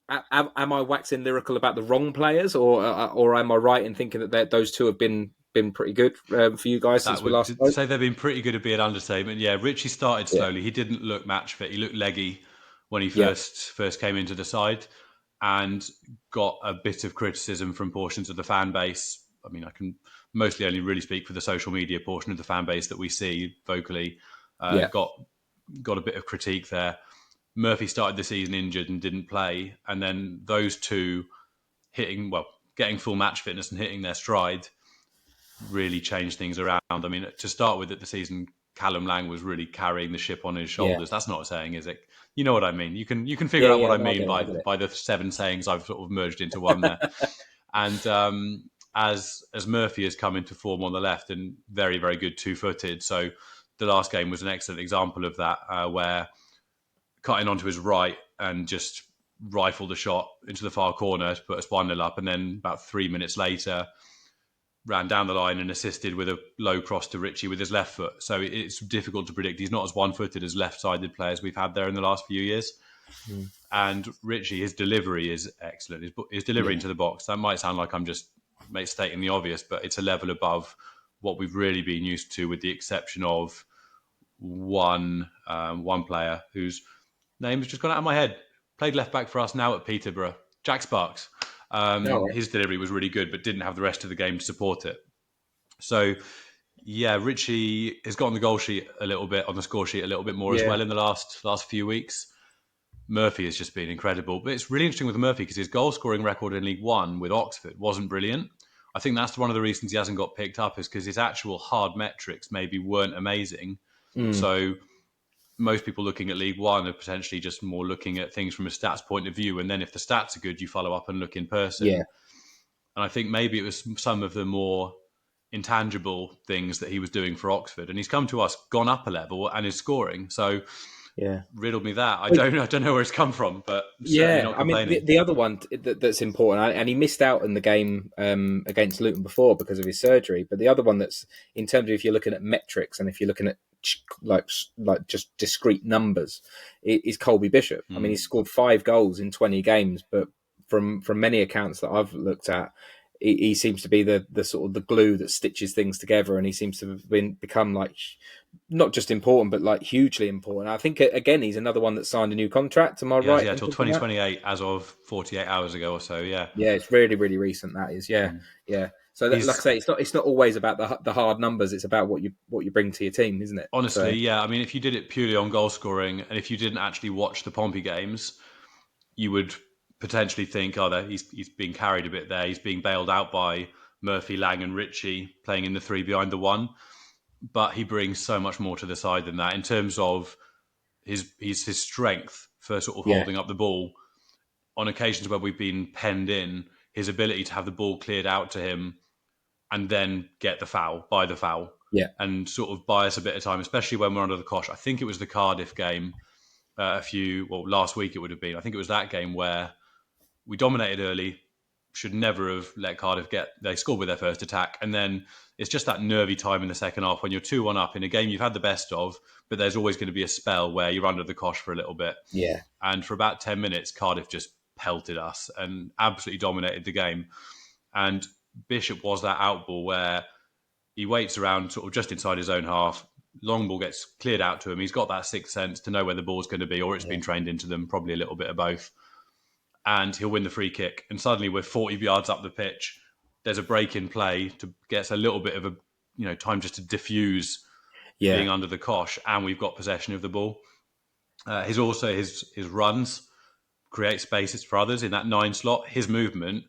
I waxing lyrical about the wrong players, or am I right in thinking that those two have been pretty good for you guys since we last spoke? To say they've been pretty good would be an understatement. Yeah, Richie started slowly. He didn't look match fit. He looked leggy when he first came into the side, and got a bit of criticism from portions of the fan base. I mean, I can mostly only really speak for the social media portion of the fan base that we see vocally. Got a bit of critique there. Murphy started the season injured and didn't play, and then those two getting full match fitness and hitting their stride really changed things around. I mean, to start with, at the season, Callum Lang was really carrying the ship on his shoulders. That's not a saying, is it? You know what I mean. You can figure out what I mean by the 7 sayings I've sort of merged into one there. And as Murphy has come into form on the left and very, very good 2-footed. So the last game was an excellent example of that, where cutting onto his right and just rifled a shot into the far corner to put us 1-0 up. And then about 3 minutes later, ran down the line and assisted with a low cross to Ritchie with his left foot. So it's difficult to predict. He's not as one-footed as left-sided players we've had there in the last few years. And Ritchie, his delivery is excellent. His delivery into the box, that might sound like I'm just stating the obvious, but it's a level above what we've really been used to, with the exception of one player whose name has just gone out of my head. Played left-back for us now at Peterborough, Jack Sparks. His delivery was really good, but didn't have the rest of the game to support it. So, yeah, Ritchie has got on the goal sheet a little bit, on the score sheet a little bit more as well in the last few weeks. Murphy has just been incredible. But it's really interesting with Murphy because his goal-scoring record in League One with Oxford wasn't brilliant. I think that's one of the reasons he hasn't got picked up, is because his actual hard metrics maybe weren't amazing. So most people looking at League One are potentially just more looking at things from a stats point of view. And then if the stats are good, you follow up and look in person. Yeah. And I think maybe it was some of the more intangible things that he was doing for Oxford. And he's come to us, gone up a level and is scoring. So riddled me that. I don't know where it's come from, but certainly not complaining. I mean, the other one that's important, and he missed out in the game against Luton before because of his surgery. But the other one that's, in terms of if you're looking at metrics and if you're looking at like just discrete numbers, is Colby Bishop. I mean, he's scored 5 goals in 20 games, but from many accounts that I've looked at, he seems to be the sort of the glue that stitches things together, and he seems to have become like not just important, but like hugely important. I think again he's another one that signed a new contract. Am I right? Yeah, till 2028 as of 48 hours ago or so. Yeah, it's really, really recent. That is, yeah. So like I say, it's not always about the hard numbers. It's about what you bring to your team, isn't it? Honestly, yeah. I mean, if you did it purely on goal scoring, and if you didn't actually watch the Pompey games, you would potentially think, he's being carried a bit there. He's being bailed out by Murphy, Lang, and Ritchie playing in the 3 behind the 1. But he brings so much more to the side than that in terms of his strength for sort of holding up the ball. On occasions where we've been penned in, his ability to have the ball cleared out to him and then get the foul, buy the foul, and sort of buy us a bit of time, especially when we're under the cosh. I think it was the Cardiff game last week it would have been. I think it was that game where we dominated early, should never have let Cardiff they scored with their first attack. And then it's just that nervy time in the second half when you're 2-1 up in a game you've had the best of, but there's always going to be a spell where you're under the cosh for a little bit. Yeah. And for about 10 minutes, Cardiff just pelted us and absolutely dominated the game. And Bishop was that out ball where he waits around sort of just inside his own half. Long ball gets cleared out to him. He's got that sixth sense to know where the ball's going to be, or it's been trained into them, probably a little bit of both. And he'll win the free kick. And suddenly we're 40 yards up the pitch. There's a break in play to get us a little bit of a time just to diffuse being under the cosh, and we've got possession of the ball. His runs create spaces for others in that 9 slot. His movement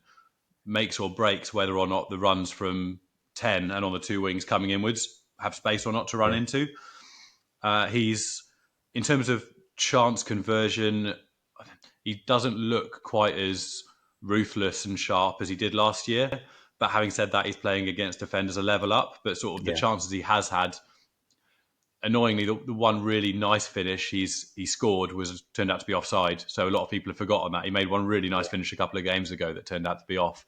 makes or breaks whether or not the runs from 10 and on the 2 wings coming inwards have space or not to run into. He's, in terms of chance conversion, he doesn't look quite as ruthless and sharp as he did last year. But having said that, he's playing against defenders a level up. But sort of the chances he has had, annoyingly, the one really nice finish he scored turned out to be offside. So a lot of people have forgotten that. He made one really nice finish a couple of games ago that turned out to be off.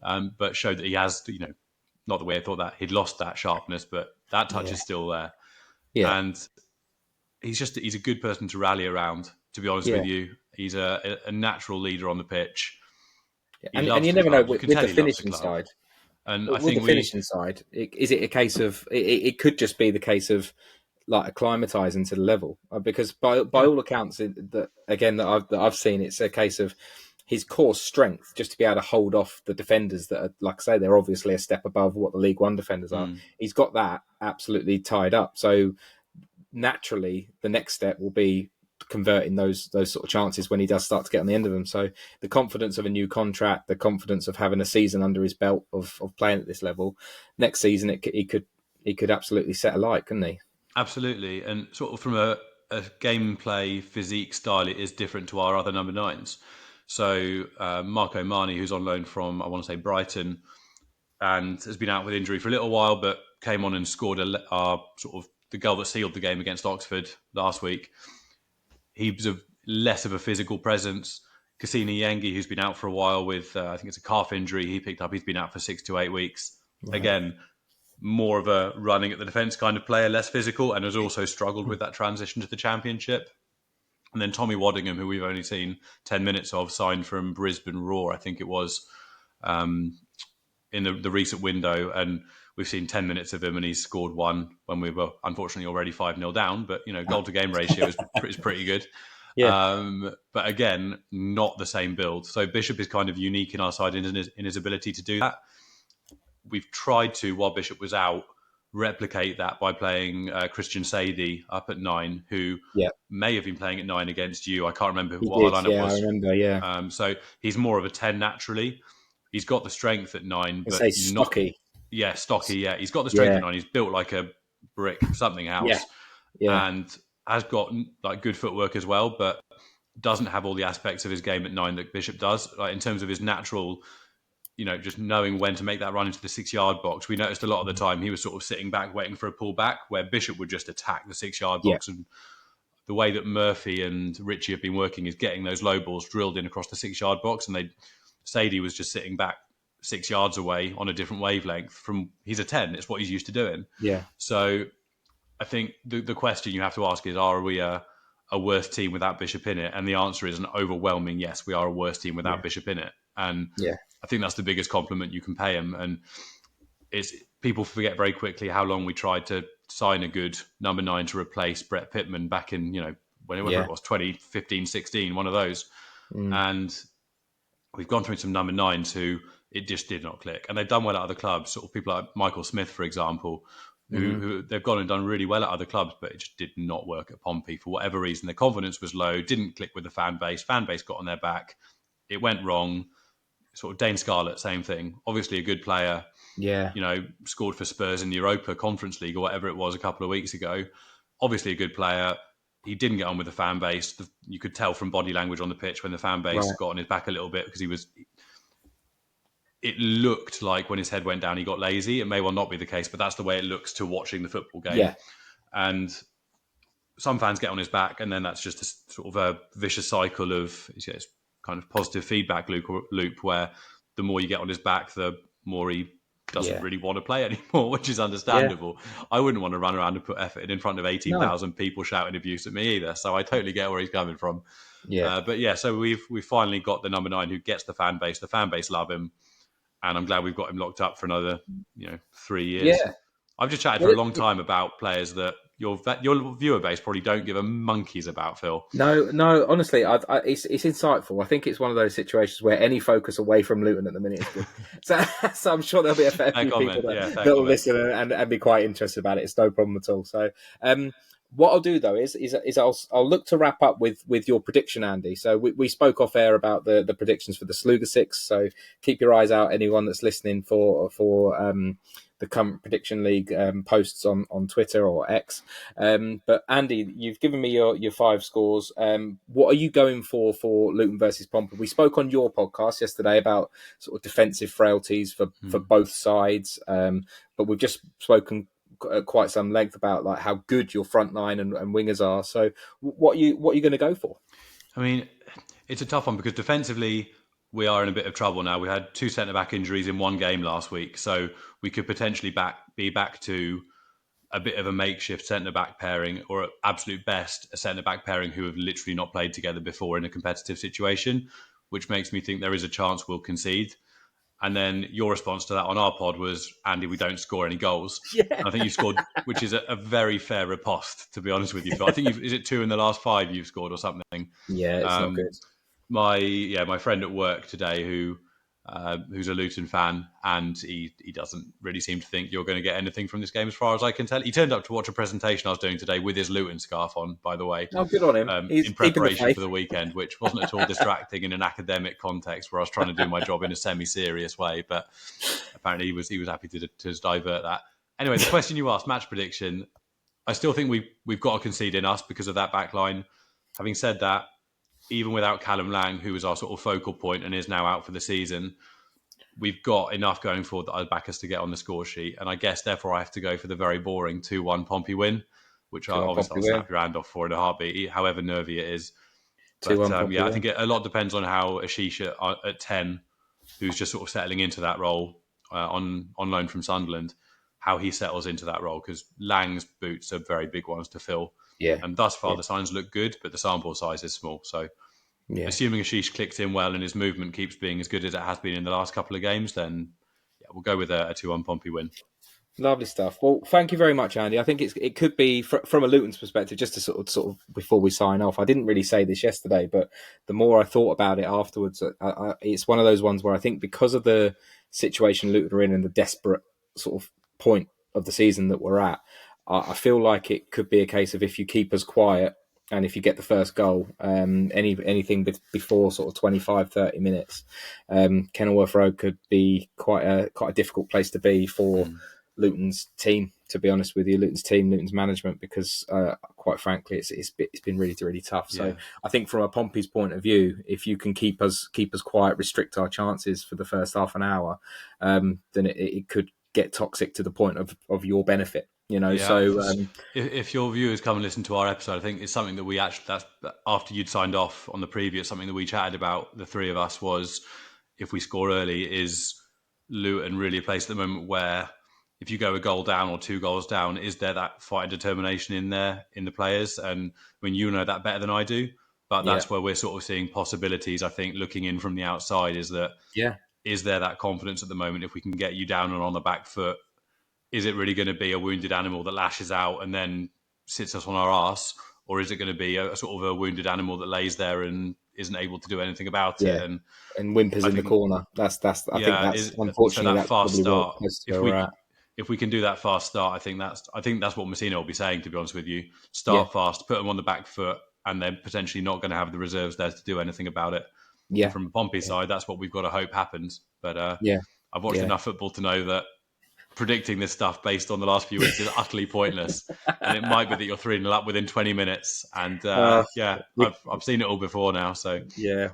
But showed that he has, not the way I thought that he'd lost that sharpness, but that touch is still there. Yeah. And he's a good person to rally around, to be honest with you. He's a natural leader on the pitch. And you never know with the finishing side. And I think the finishing side, is it a case of, it could just be the case of like acclimatising to the level, because by all accounts that I've seen, it's a case of his core strength, just to be able to hold off the defenders that are, like I say, they're obviously a step above what the League One defenders are. He's got that absolutely tied up. So naturally, the next step will be converting those sort of chances when he does start to get on the end of them. So the confidence of a new contract, the confidence of having a season under his belt of playing at this level, next season he could absolutely set alight, couldn't he? Absolutely, and sort of from a gameplay physique style, it is different to our other number nines. So Marco Mani, who's on loan from, I want to say, Brighton, and has been out with injury for a little while, but came on and scored sort of the goal that sealed the game against Oxford last week. He was less of a physical presence. Cassini Yengi, who's been out for a while with, I think it's a calf injury he picked up. He's been out for 6 to 8 weeks. Right. Again, more of a running at the defence kind of player, less physical, and has also struggled with that transition to the Championship. And then Tommy Waddingham, who we've only seen 10 minutes of, signed from Brisbane Roar, I think it was, in the recent window. And we've seen 10 minutes of him and he's scored one when we were unfortunately already 5-0 down. But, goal to game ratio is pretty good. Yeah. But again, not the same build. So Bishop is kind of unique in our side in his ability to do that. We've tried to, while Bishop was out, replicate that by playing Christian Sadie up at 9, who may have been playing at 9 against you. I can't remember what our lineup was. I remember, so he's more of a 10 naturally. He's got the strength at 9, but stocky. Stocky. Yeah, he's got the strength at 9. He's built like a brick something house, and has got like good footwork as well, but doesn't have all the aspects of his game at 9 that Bishop does. Like in terms of his natural, just knowing when to make that run into the 6-yard box. We noticed a lot of the time he was sort of sitting back, waiting for a pull back, where Bishop would just attack the 6-yard box. And the way that Murphy and Richie have been working is getting those low balls drilled in across the 6-yard box, and Sadie was just sitting back 6 yards away on a different wavelength from. He's a 10. It's what he's used to doing. Yeah. So I think the question you have to ask is, are we a worse team without Bishop in it? And the answer is an overwhelming yes. We are a worse team without Bishop in it. And I think that's the biggest compliment you can pay him. And people forget very quickly how long we tried to sign a good number 9 to replace Brett Pittman back in, whenever it was, 2015, 16, one of those. And we've gone through some number 9s who it just did not click. And they've done well at other clubs, sort of people like Michael Smith, for example, who they've gone and done really well at other clubs, but it just did not work at Pompey for whatever reason. Their confidence was low, didn't click with the fan base. Fan base got on their back. It went wrong. Sort of Dane Scarlett, same thing. Obviously a good player. Yeah. Scored for Spurs in the Europa Conference League or whatever it was a couple of weeks ago. Obviously a good player. He didn't get on with the fan base. You could tell from body language on the pitch when the fan base got on his back a little bit because it looked like when his head went down, he got lazy. It may well not be the case, but that's the way it looks to watching the football game. Yeah. And some fans get on his back, and then that's just a sort of a vicious cycle of it's kind of positive feedback loop where the more you get on his back, the more he doesn't really want to play anymore, which is understandable. I wouldn't want to run around and put effort in front of 18,000 people shouting abuse at me either. So I totally get where he's coming from. Yeah. So we've finally got the number 9 who gets the fan base. The fan base love him. And I'm glad we've got him locked up for another, 3 years. Yeah. I've just chatted for a long time about players that your viewer base probably don't give a monkeys about, Phil. No. Honestly, it's insightful. I think it's one of those situations where any focus away from Luton at the minute is good. so I'm sure there'll be a fair few people that will listen and be quite interested about it. It's no problem at all. So, what I'll do though is I'll look to wrap up with your prediction, Andy. So we spoke off air about the predictions for the Sluga Six. So keep your eyes out, anyone that's listening for the current prediction league posts on Twitter or X. But Andy, you've given me your 5 scores. What are you going for Luton versus Pompey? We spoke on your podcast yesterday about sort of defensive frailties for both sides, but we've just spoken quite some length about like how good your front line and wingers are. So what are you going to go for? I mean, it's a tough one because defensively we are in a bit of trouble now. We had 2 centre-back injuries in one game last week, so we could potentially be back to a bit of a makeshift centre-back pairing, or at absolute best a centre-back pairing who have literally not played together before in a competitive situation, which makes me think there is a chance we'll concede. And then your response to that on our pod was, Andy, we don't score any goals. Yeah. I think you scored, which is a very fair riposte, to be honest with you, Phil. I think is it 2 in the last 5 you've scored or something? Yeah, it's not good. my friend at work today who's a Luton fan, and he doesn't really seem to think you're going to get anything from this game as far as I can tell. He turned up to watch a presentation I was doing today with his Luton scarf on, by the way, Oh, good on him. He's in keeping the preparation faith. for the weekend, which wasn't at all distracting in an academic context where I was trying to do my job in a semi-serious way, but apparently he was happy to divert that. Anyway, the question you asked, match prediction, I still think we've got to concede in us because of that back line. Having said that, even without Callum Lang, who was our sort of focal point and is now out for the season, we've got enough going forward that I'd back us to get on the score sheet. And I guess, therefore, I have to go for the very boring 2-1 Pompey win, which obviously I'll snap your hand off for in a heartbeat, however nervy it is. But 2-1 Pompey I win. think a lot depends on how Ashish at 10, who's just sort of settling into that role on loan from Sunderland, how he settles into that role, because Lang's boots are very big ones to fill. Yeah. And thus far, the signs look good, but the sample size is small. So assuming Ashish clicks in well and his movement keeps being as good as it has been in the last couple of games, then we'll go with a 2-1 Pompey win. Lovely stuff. Well, thank you very much, Andy. I think it could be, from a Luton's perspective, just to sort of before we sign off. I didn't really say this yesterday, but the more I thought about it afterwards, it's one of those ones where I think because of the situation Luton are in and the desperate sort of point of the season that we're at, I feel like it could be a case of if you keep us quiet and if you get the first goal, anything before sort of 25, 30 minutes, Kenilworth Road could be quite a difficult place to be for Luton's team, to be honest with you, Luton's management, because quite frankly, it's been really, really tough. So I think from a Pompey's point of view, if you can keep us quiet, restrict our chances for the first half an hour, then it could get toxic to the point of your benefit. If your viewers come and listen to our episode, I think it's something that that's after you'd signed off on the preview, something that we chatted about, the three of us, was if we score early, is Luton really a place at the moment where if you go a goal down or 2 goals down, is there that fight and determination in there in the players? And I mean, you know that better than I do, but that's where we're sort of seeing possibilities. I think looking in from the outside is that, is there that confidence at the moment? If we can get you down and on the back foot, is it really going to be a wounded animal that lashes out and then sits us on our arse? Or is it going to be a sort of a wounded animal that lays there and isn't able to do anything about it? And whimpers in the corner. I think that's unfortunately so that that's fast probably start. If we can do that fast start, I think that's what Messina will be saying, to be honest with you. Start fast, put them on the back foot, and they're potentially not going to have the reserves there to do anything about it. And from Pompey side, that's what we've got to hope happens. But I've watched enough football to know that predicting this stuff based on the last few weeks is utterly pointless. And it might be that you're 3-0 up within 20 minutes. And I've seen it all before now. So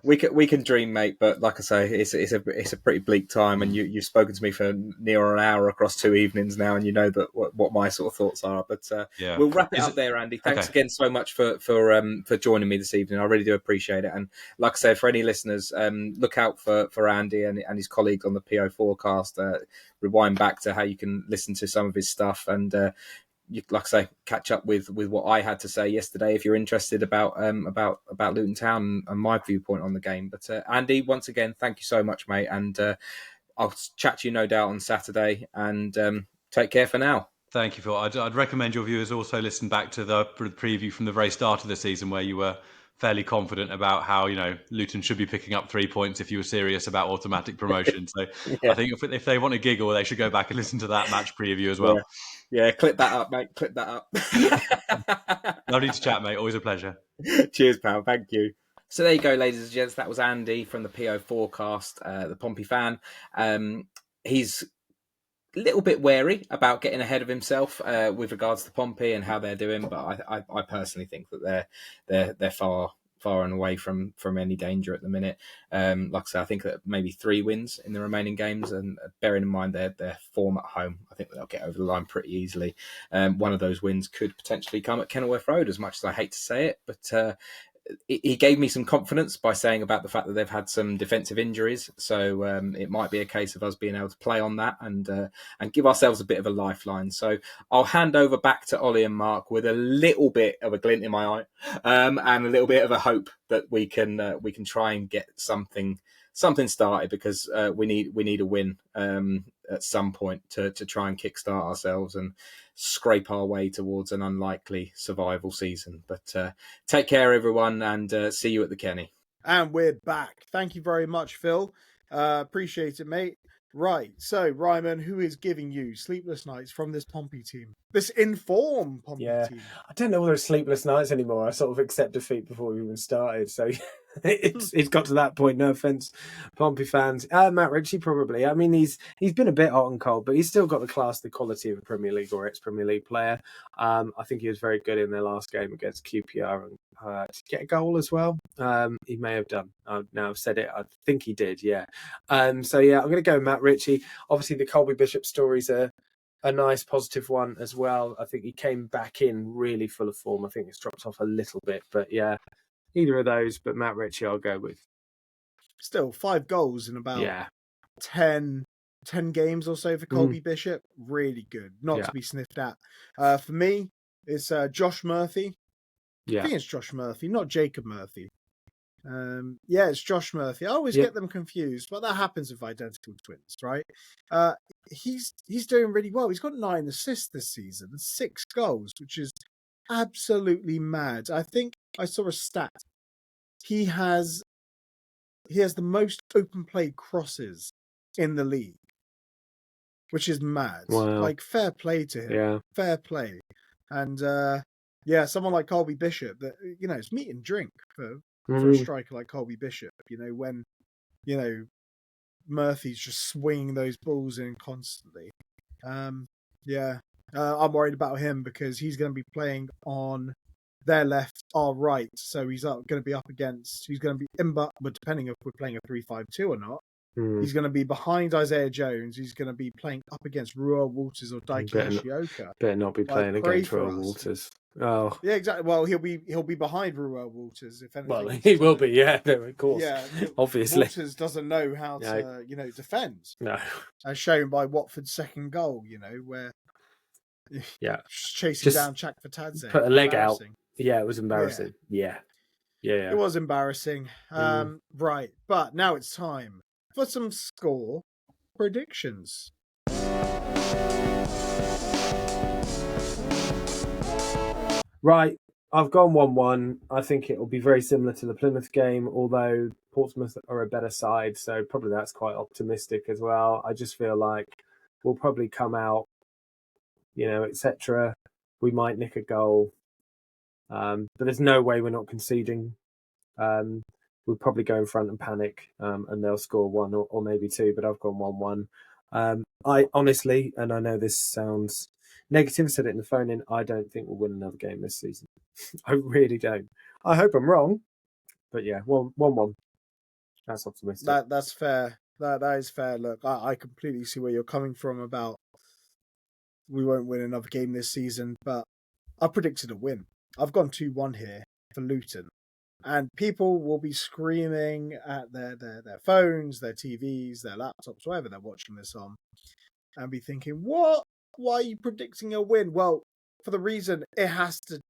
we can dream, mate. But like I say, it's a pretty bleak time. And you've spoken to me for near an hour across 2 evenings now, and you know that what my sort of thoughts are. But we'll wrap it up there, Andy. Thanks again so much for joining me this evening. I really do appreciate it. And like I say, for any listeners, look out for Andy and his colleagues on the PO Forecast. Rewind back to how you can listen to some of his stuff, and like I say, catch up with what I had to say yesterday if you're interested about Luton Town and my viewpoint on the game. But Andy, once again, thank you so much, mate, and I'll chat to you no doubt on Saturday. And take care for now. Thank you, Phil. I'd recommend your viewers also listen back to the preview from the very start of the season, where you were fairly confident about how Luton should be picking up 3 points if you were serious about automatic promotion. So I think if they want to giggle, they should go back and listen to that match preview as well. Yeah, clip that up, mate. Clip that up. Lovely to chat, mate. Always a pleasure. Cheers, pal. Thank you. So there you go, ladies and gents. That was Andy from the PO Forecast, the Pompey fan. He's a little bit wary about getting ahead of himself with regards to Pompey and how they're doing, but I personally think that they're far and away from any danger at the minute. Like I say, I think that maybe 3 wins in the remaining games, and bearing in mind their form at home, I think they'll get over the line pretty easily. One of those wins could potentially come at Kenilworth Road, as much as I hate to say it, but he gave me some confidence by saying about the fact that they've had some defensive injuries. So it might be a case of us being able to play on that and give ourselves a bit of a lifeline. So I'll hand over back to Ollie and Mark with a little bit of a glint in my eye and a little bit of a hope that we can try and get something started, because we need a win at some point to try and kickstart ourselves and scrape our way towards an unlikely survival season. But take care, everyone, and see you at the Kenny. And we're back. Thank you very much, Phil. Appreciate it, mate. Right. So, Ryman, who is giving you sleepless nights from this Pompey team? This informed Pompey team. I don't know whether it's sleepless nights anymore. I sort of accept defeat before we even started. So it's got to that point. No offense, Pompey fans. Matt Ritchie probably. I mean, he's been a bit hot and cold, but he's still got the class, the quality of a Premier League or ex-Premier League player. I think he was very good in their last game against QPR and to get a goal as well. He may have done. Now I've said it. I think he did. Yeah. So yeah, I'm going to go Matt Ritchie. Obviously, the Colby Bishop stories are a nice positive one as well. I think he came back in really full of form. I think it's dropped off a little bit, but yeah, either of those. But Matt Ritchie, I'll go with. Still 5 goals in about 10 games or so for Colby Bishop. Really good. Not to be sniffed at. For me, it's Josh Murphy. I think it's Josh Murphy, not Jacob Murphy. It's Josh Murphy. I always get them confused, but that happens with identical twins, right? He's doing really well. He's got 9 assists this season, 6 goals, which is absolutely mad. I think I saw a stat. He has the most open play crosses in the league, which is mad. Wow. Like, fair play to him. Yeah. Fair play. And someone like Colby Bishop, that it's meat and drink for a striker like Colby Bishop. When Murphy's just swinging those balls in constantly. I'm worried about him because he's going to be playing on their left, our right. So he's going to be depending if we're playing a 3-5-2 or not. He's going to be behind Isaiah Jones. He's going to be playing up against Ruel Walters or Daiki Nishioka. Better not be playing against Ruel Walters. Oh, yeah, exactly. Well, he'll be behind Ruel Walters if anything. Well, he will be. Yeah, of course. Yeah, obviously. Walters doesn't know how to, defend. No, as shown by Watford's second goal. Where chasing down Chak Fatadze. Put a leg out. Yeah, it was embarrassing. Yeah. It was embarrassing. Right, but now it's time for some score predictions. Right, I've gone 1-1. I think it will be very similar to the Plymouth game, although Portsmouth are a better side, so probably that's quite optimistic as well. I just feel like we'll probably come out, etc. We might nick a goal, but there's no way we're not conceding. We'll probably go in front and panic, and they'll score 1 or maybe 2, but I've gone 1-1. I honestly, and I know this sounds negative, I said it in the phone in, I don't think we'll win another game this season. I really don't. I hope I'm wrong, but yeah, 1-1. That's optimistic. That's fair. That is fair. Look, I completely see where you're coming from about we won't win another game this season, but I predicted a win. I've gone 2-1 here for Luton. And people will be screaming at their phones, their TVs, their laptops, whatever they're watching this on, and be thinking, what? Why are you predicting a win? Well, for the reason it has to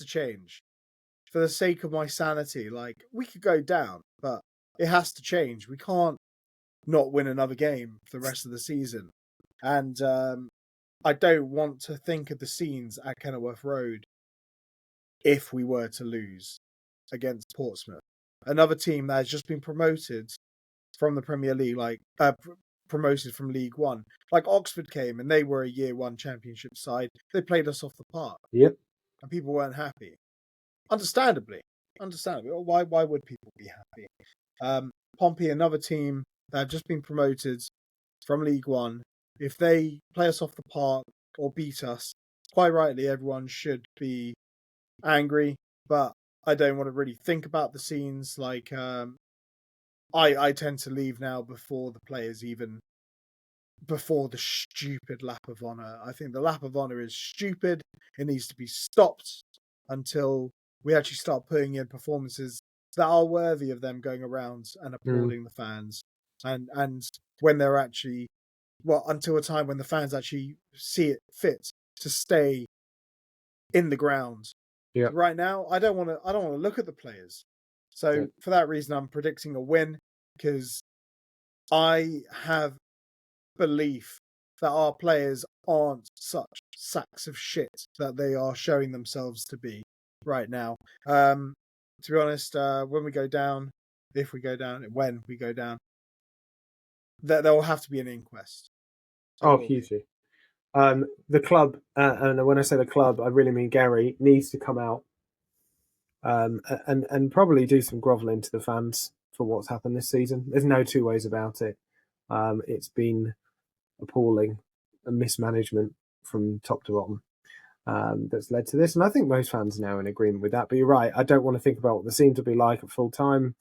change. For the sake of my sanity, like, we could go down, but it has to change. We can't not win another game for the rest of the season. And I don't want to think of the scenes at Kenilworth Road if we were to lose against Portsmouth, another team that has just been promoted from the Premier League, promoted from League One. Like Oxford came and they were a Year One Championship side. They played us off the park. Yep. And people weren't happy. Understandably. Why would people be happy? Pompey, another team that have just been promoted from League One. If they play us off the park or beat us, quite rightly, everyone should be angry, but I don't want to really think about the scenes. Like, I tend to leave now before the players before the stupid lap of honour. I think the lap of honour is stupid. It needs to be stopped until we actually start putting in performances that are worthy of them going around and applauding the fans. And when they're actually, until a time when the fans actually see it fit to stay in the ground. Yeah. Right now, I don't want to look at the players. So for that reason, I'm predicting a win because I have belief that our players aren't such sacks of shit that they are showing themselves to be right now. to be honest, when we go down, when we go down, there will have to be an inquest. Oh, hugely. The club, and when I say the club, I really mean Gary, needs to come out and probably do some grovelling to the fans for what's happened this season. There's no two ways about it. It's been appalling, a mismanagement from top to bottom that's led to this. And I think most fans are now in agreement with that. But you're right, I don't want to think about what the scene will be like at full time.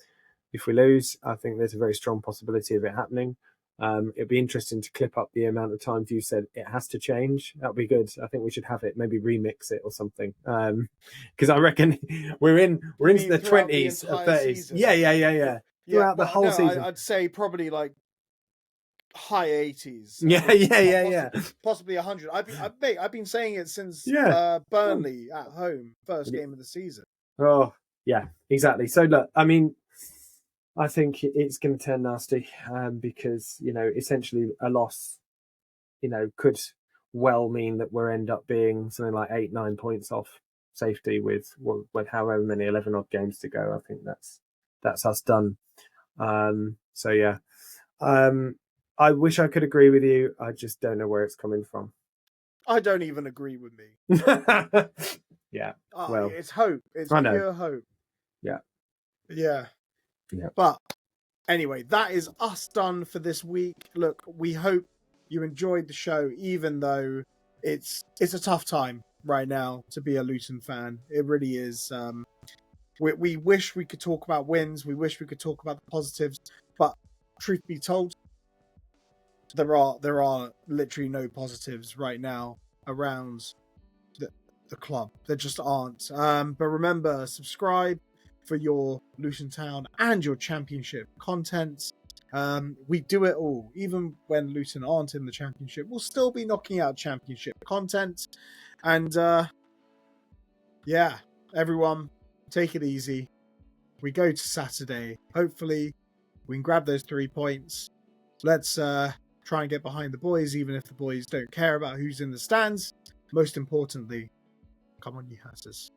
If we lose, I think there's a very strong possibility of it happening. It'd be interesting to clip up the amount of times you said it has to change. That'd be good. I think we should have it, maybe remix it or something. Because I reckon we're into the 20s or 30s. Yeah. Throughout the whole season. I'd say probably like high 80s. Yeah. Possibly 100. I've been saying it since Burnley at home, first game of the season. Oh, yeah, exactly. So look, I mean, I think it's going to turn nasty because, essentially a loss, could well mean that we'll end up being something like 8-9 points off safety with however many 11 odd games to go. I think that's us done. So yeah, I wish I could agree with you. I just don't know where it's coming from. I don't even agree with me. Yeah. Well, it's hope. It's pure hope. Yeah. But anyway, that is us done for this week. Look, we hope you enjoyed the show, even though it's a tough time right now to be a Luton fan. It really is. We wish we could talk about wins. We wish we could talk about the positives. But truth be told, there are literally no positives right now around the club. There just aren't. But remember, subscribe for your Luton Town and your Championship content. We do it all. Even when Luton aren't in the Championship, we'll still be knocking out Championship content. And everyone, take it easy. We go to Saturday. Hopefully, we can grab those 3 points. Let's try and get behind the boys, even if the boys don't care about who's in the stands. Most importantly, come on, you Hatters.